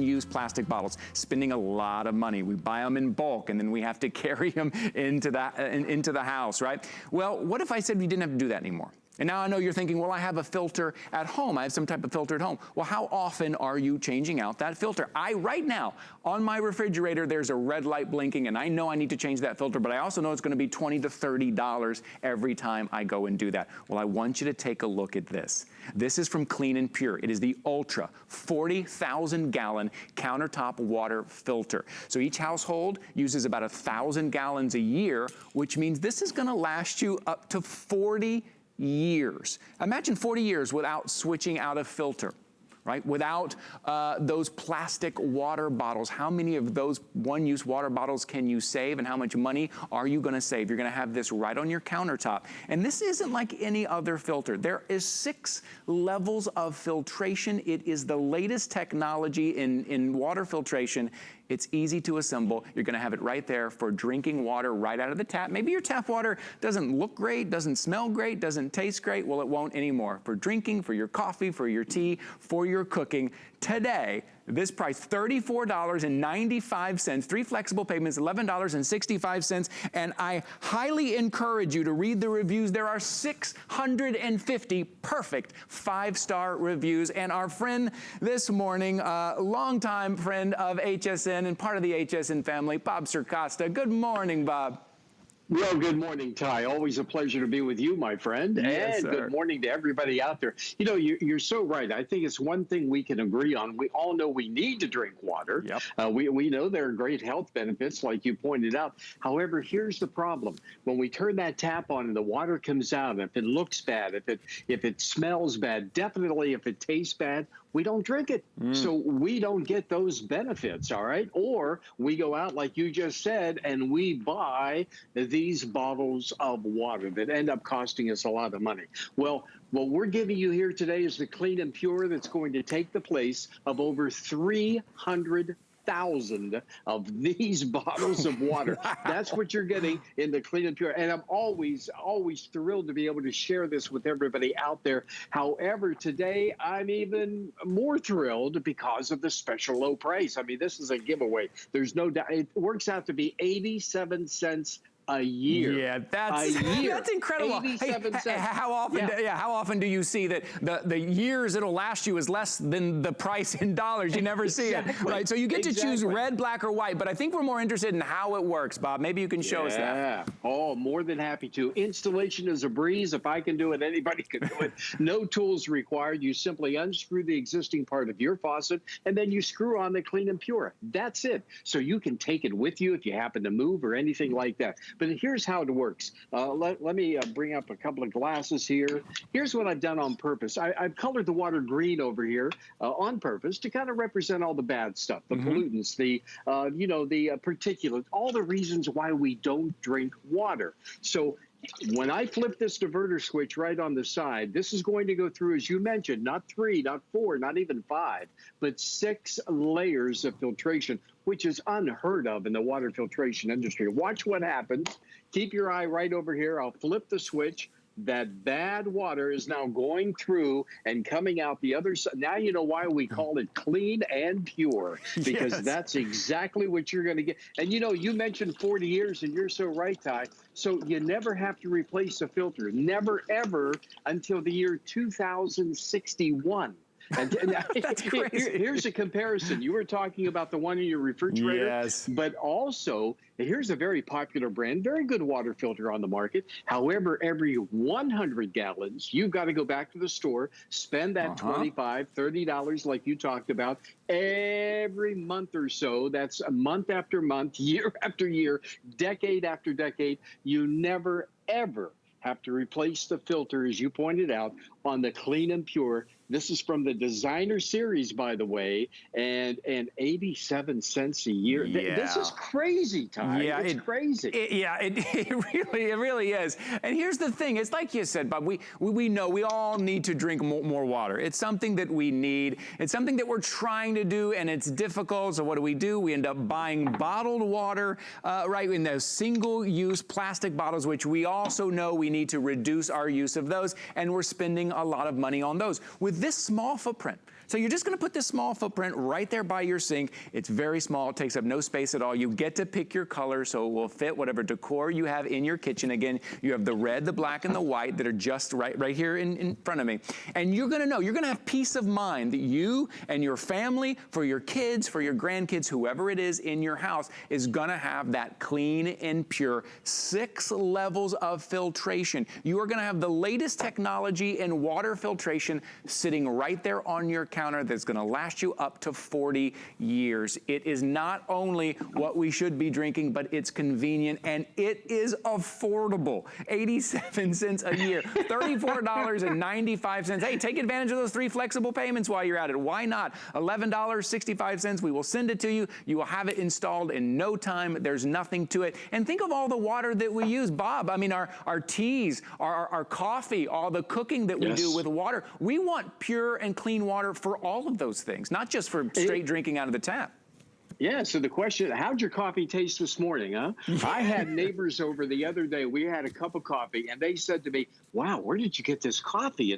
use plastic bottles, spending a lot of money. We buy them in bulk and then we have to carry them into the house, right? Well, what if I said we didn't have to do that anymore? And now I know you're thinking, well, I have a filter at home. I have some type of filter at home. Well, how often are you changing out that filter? Right now, on my refrigerator, there's a red light blinking, and I know I need to change that filter, but I also know it's gonna be $20 to $30 every time I go and do that. Well, I want you to take a look at this. This is from Clean and Pure. It is the Ultra 40,000-gallon countertop water filter. So each household uses about 1,000 gallons a year, which means this is gonna last you up to 40 years. Imagine 40 years without switching out a filter, right? Without those plastic water bottles. How many of those one-use water bottles can you save, and how much money are you gonna save? You're gonna have this right on your countertop. And this isn't like any other filter. There is 6 levels of filtration. It is the latest technology in water filtration. It's easy to assemble. You're gonna have it right there for drinking water right out of the tap. Maybe your tap water doesn't look great, doesn't smell great, doesn't taste great. Well, it won't anymore. For drinking, for your coffee, for your tea, for your cooking. Today, this price, $34.95, 3 flexible payments, $11.65, and I highly encourage you to read the reviews. There are 650 perfect 5-star reviews, and our friend this morning, longtime friend of HSN and part of the HSN family, Bob Circosta. Good morning, Bob. Well, good morning, Ty. Always a pleasure to be with you, my friend. Yes, and sir. Good morning to everybody out there. You know, you're so right. I think it's one thing we can agree on. We all know we need to drink water. Yep. We know there are great health benefits, like you pointed out. However, here's the problem. When we turn that tap on and the water comes out, if it looks bad, if it smells bad, definitely if it tastes bad, we don't drink it. So we don't get those benefits, all right? Or we go out, like you just said, and we buy these bottles of water that end up costing us a lot of money. Well, what we're giving you here today is the Clean and Pure that's going to take the place of over 300,000 of these bottles of water. That's what you're getting in the Clean and Pure. And I'm always thrilled to be able to share this with everybody out there. However, today I'm even more thrilled because of the special low price. I mean, this is a giveaway. There's no doubt. It works out to be 87 cents a year. Yeah, that's incredible. 87 cents. How often do you see that the years it'll last you is less than the price in dollars? You never see it, right? So you get to choose red, black, or white, but I think we're more interested in how it works, Bob. Maybe you can show us that. Oh, more than happy to. Installation is a breeze. If I can do it, anybody can do it. No tools required. You simply unscrew the existing part of your faucet, and then you screw on the Clean and Pure. That's it. So you can take it with you if you happen to move or anything like that. But here's how it works. Let me bring up a couple of glasses here. Here's what I've done on purpose. I've colored the water green over here on purpose to kind of represent all the bad stuff, the pollutants, the particulates, all the reasons why we don't drink water. So when I flip this diverter switch right on the side, this is going to go through, as you mentioned, not 3, not 4, not even 5, but 6 layers of filtration, which is unheard of in the water filtration industry. Watch what happens. Keep your eye right over here. I'll flip the switch. That bad water is now going through and coming out the other side. Now you know why we call it Clean and Pure, because that's exactly what you're going to get. And you know, you mentioned 40 years, and you're so right, Ty. So you never have to replace a filter, never, ever, until the year 2061. And That's crazy. Here's a comparison. You were talking about the one in your refrigerator, yes, but also here's a very popular brand, very good water filter on the market. However, every 100 gallons, you've got to go back to the store, spend that $25, $30 like you talked about every month or so. That's a month after month, year after year, decade after decade. You never, ever have to replace the filter, as you pointed out, on the Clean and Pure. This is from the Designer Series, by the way, and 87 cents a year. Yeah. This is crazy, Ty. Yeah, it's crazy. It really is. And here's the thing. It's like you said, Bob, we know we all need to drink more water. It's something that we need. It's something that we're trying to do, and it's difficult. So what do? We end up buying bottled water, right, in those single-use plastic bottles, which we also know we need to reduce our use of those, and we're spending a lot of money on those. With this small footprint, So you're just gonna put this small footprint right there by your sink. It's very small, it takes up no space at all. You get to pick your color so it will fit whatever decor you have in your kitchen. Again, you have the red, the black, and the white that are just right here in front of me. And you're gonna know, you're gonna have peace of mind that you and your family, for your kids, for your grandkids, whoever it is in your house, is gonna have that clean and pure 6 levels of filtration. You are gonna have the latest technology in water filtration sitting right there on your counter that's gonna last you up to 40 years. It is not only what we should be drinking, but it's convenient and it is affordable. 87 cents a year, $34.95. Hey, take advantage of those 3 flexible payments while you're at it. Why not? $11.65. We will send it to you. You will have it installed in no time. There's nothing to it. And think of all the water that we use, Bob. I mean, our teas, our coffee, all the cooking that we do with water. We want pure and clean water for all of those things, not just for straight drinking out of the tap. Yeah, so the question, how'd your coffee taste this morning, huh? I had neighbors over the other day. We had a cup of coffee, and they said to me, wow, where did you get this coffee?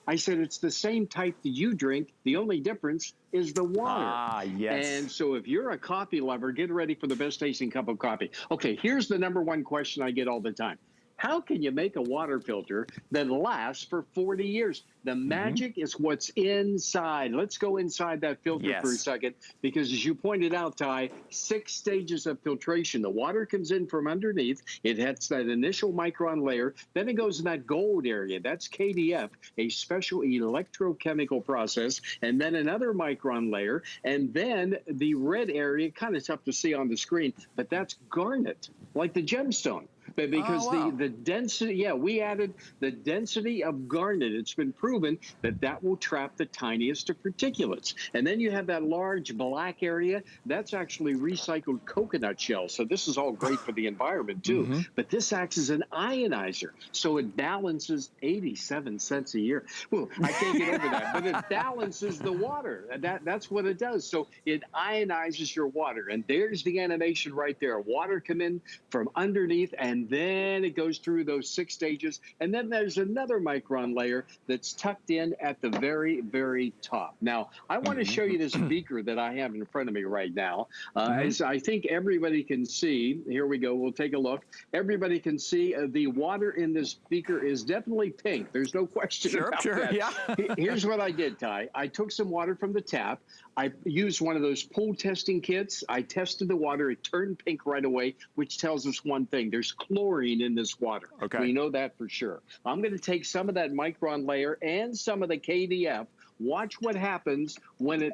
I said, it's the same type that you drink. The only difference is the water. Ah, yes. And so if you're a coffee lover, get ready for the best tasting cup of coffee. Okay, here's the #1 question I get all the time. How can you make a water filter that lasts for 40 years? The magic is what's inside. Let's go inside that filter for a second, because as you pointed out, Ty, 6 stages of filtration. The water comes in from underneath. It hits that initial micron layer. Then it goes in that gold area. That's KDF, a special electrochemical process. And then another micron layer. And then the red area, kind of tough to see on the screen, but that's garnet, like the gemstone. But because the density, we added the density of garnet. It's been proven that that will trap the tiniest of particulates. And then you have that large black area. That's actually recycled coconut shells. So this is all great for the environment too. But this acts as an ionizer. So it balances 87 cents a year. Well, I can't get over that, but it balances the water. That's what it does. So it ionizes your water. And there's the animation right there. Water come in from underneath, and then it goes through those 6 stages. And then there's another micron layer that's tucked in at the very, very top. Now, I want to show you this beaker that I have in front of me right now. As I think everybody can see, here we go, we'll take a look. Everybody can see the water in this beaker is definitely pink. There's no question about that. Yeah. Here's what I did, Ty. I took some water from the tap. I used one of those pool testing kits. I tested the water. It turned pink right away, which tells us one thing. There's chlorine in this water. Okay. We know that for sure. I'm going to take some of that micron layer and some of the KDF. Watch what happens when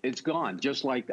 it's gone. Just like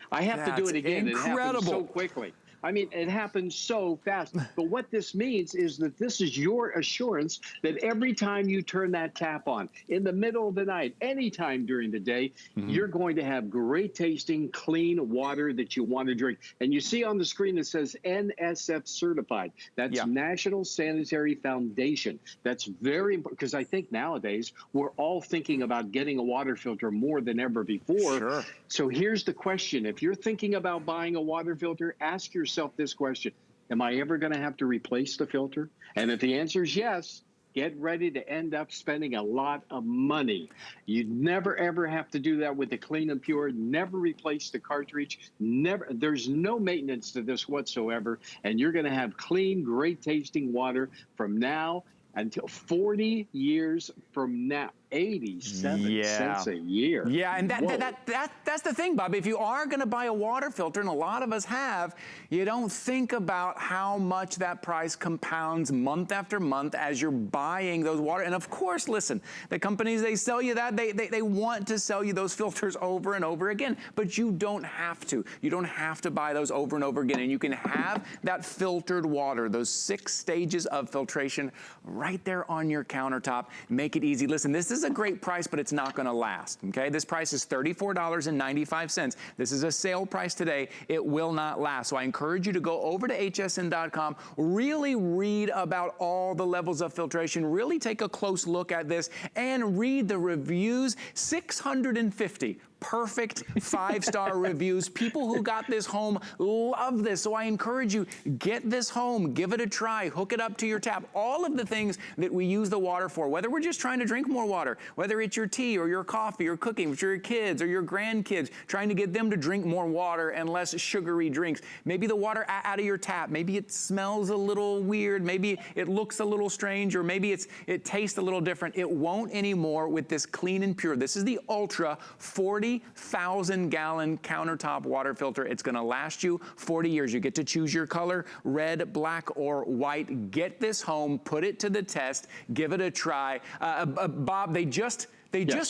I have to do it again. Incredible. It happens so quickly. I mean, it happens so fast. But what this means is that this is your assurance that every time you turn that tap on, in the middle of the night, anytime during the day, you're going to have great tasting, clean water that you want to drink. And you see on the screen it says NSF certified. That's National Sanitary Foundation. That's very important, because I think nowadays we're all thinking about getting a water filter more than ever before. Sure. So here's the question. If you're thinking about buying a water filter, ask yourself this question: am I ever going to have to replace the filter? And if the answer is yes, get ready to end up spending a lot of money. You never, ever have to do that with the Clean and Pure. Never replace the cartridge. Never. There's no maintenance to this whatsoever. And you're going to have clean, great tasting water from now until 40 years from now. 87 cents a year. Yeah, and that's the thing, Bob. If you are going to buy a water filter, and a lot of us have, you don't think about how much that price compounds month after month as you're buying those water. And of course, listen, the companies, they sell you that. They want to sell you those filters over and over again, but you don't have to. You don't have to buy those over and over again, and you can have that filtered water, those 6 stages of filtration right there on your countertop. Make it easy. Listen, this is a great price, but it's not going to last, okay? This price is $34.95. This is a sale price today. It will not last. So I encourage you to go over to hsn.com, really read about all the levels of filtration, really take a close look at this, and read the reviews. 650 perfect 5-star reviews. People who got this home love this. So I encourage you, get this home, give it a try, hook it up to your tap. All of the things that we use the water for, whether we're just trying to drink more water, whether it's your tea or your coffee or cooking with your kids or your grandkids, trying to get them to drink more water and less sugary drinks. Maybe the water out of your tap, maybe it smells a little weird, maybe it looks a little strange, or maybe it tastes a little different. It won't anymore with this Clean and Pure. This is the Ultra 40,000-gallon countertop water filter. It's gonna last you 40 years. You get to choose your color, red, black, or white. Get this home, put it to the test, give it a try. Bob, they just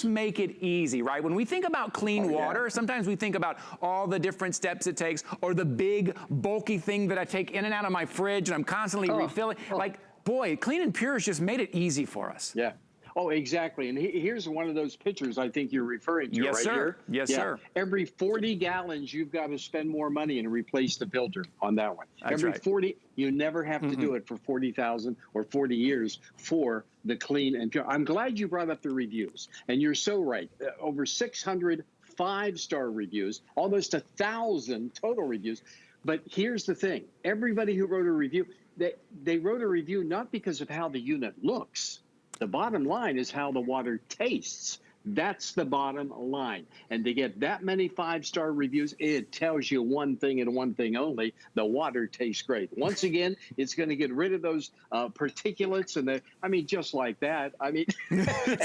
make it easy, right? When we think about clean water, sometimes we think about all the different steps it takes, or the big, bulky thing that I take in and out of my fridge and I'm constantly refilling. Like, boy, Clean and Pure has just made it easy for us. Yeah. Oh, exactly. And here's one of those pictures I think you're referring to, yes, right sir. here. Yes, sir. Every 40 gallons, you've got to spend more money and replace the filter on that one. That's Every right. 40, you never have to do it for 40,000 or 40 years for the Clean and Pure. I'm glad you brought up the reviews. And you're so right. Over 600 5-star reviews, almost 1,000 total reviews. But here's the thing. Everybody who wrote a review, they wrote a review not because of how the unit looks. The bottom line is how the water tastes. That's the bottom line. And to get that many 5-star reviews, it tells you one thing and one thing only: the water tastes great. Once again, it's going to get rid of those particulates and just like that. I mean,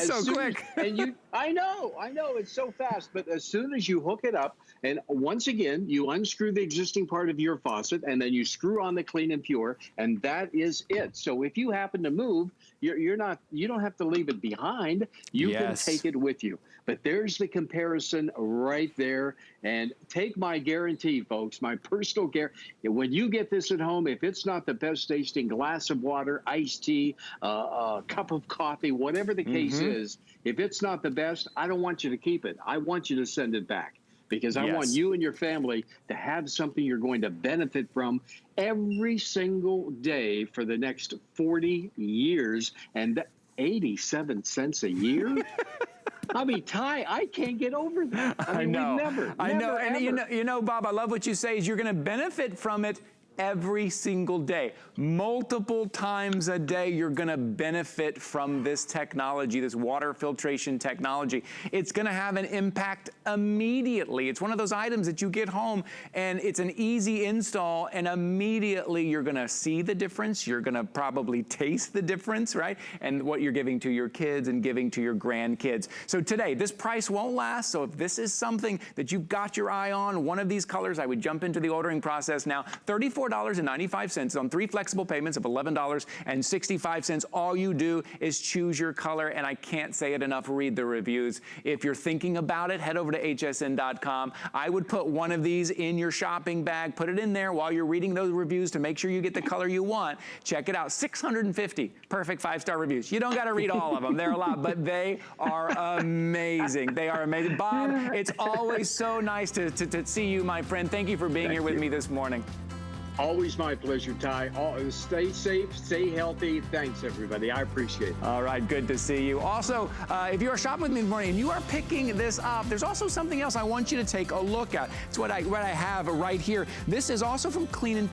so quick. I know, it's so fast. But as soon as you hook it up, and once again, you unscrew the existing part of your faucet, and then you screw on the Clean and Pure, and that is it. So if you happen to move, you don't have to leave it behind. You can take it with you. But there's the comparison right there. And take my guarantee, folks, my personal guarantee. When you get this at home, if it's not the best tasting glass of water, iced tea, cup of coffee, whatever the case is, if it's not the best, I don't want you to keep it. I want you to send it back, because I want you and your family to have something you're going to benefit from every single day for the next 40 years. And 87 cents a year? I mean, Ty, I can't get over that. I know. I know. And you know, Bob, I love what you say is you're going to benefit from it every single day. Multiple times a day, you're gonna benefit from this technology, this water filtration technology. It's gonna have an impact immediately. It's one of those items that you get home and it's an easy install, and immediately you're gonna see the difference. You're gonna probably taste the difference, right? And what you're giving to your kids and giving to your grandkids. So today, this price won't last. So if this is something that you've got your eye on, one of these colors, I would jump into the ordering process now. $34.95 on 3 flexible payments of $11.65. All you do is choose your color, and I can't say it enough, read the reviews. If you're thinking about it, head over to hsn.com. I would put one of these in your shopping bag, put it in there while you're reading those reviews to make sure you get the color you want. Check it out, 650 perfect 5-star reviews. You don't gotta read all of them, they're a lot, but they are amazing. They are amazing. Bob, it's always so nice to see you, my friend. Thank you for being here with me this morning. Always my pleasure, Ty. Stay safe, stay healthy. Thanks, everybody. I appreciate it. All right, good to see you. Also, if you are shopping with me this morning and you are picking this up, there's also something else I want you to take a look at. It's what I have right here. This is also from Clean and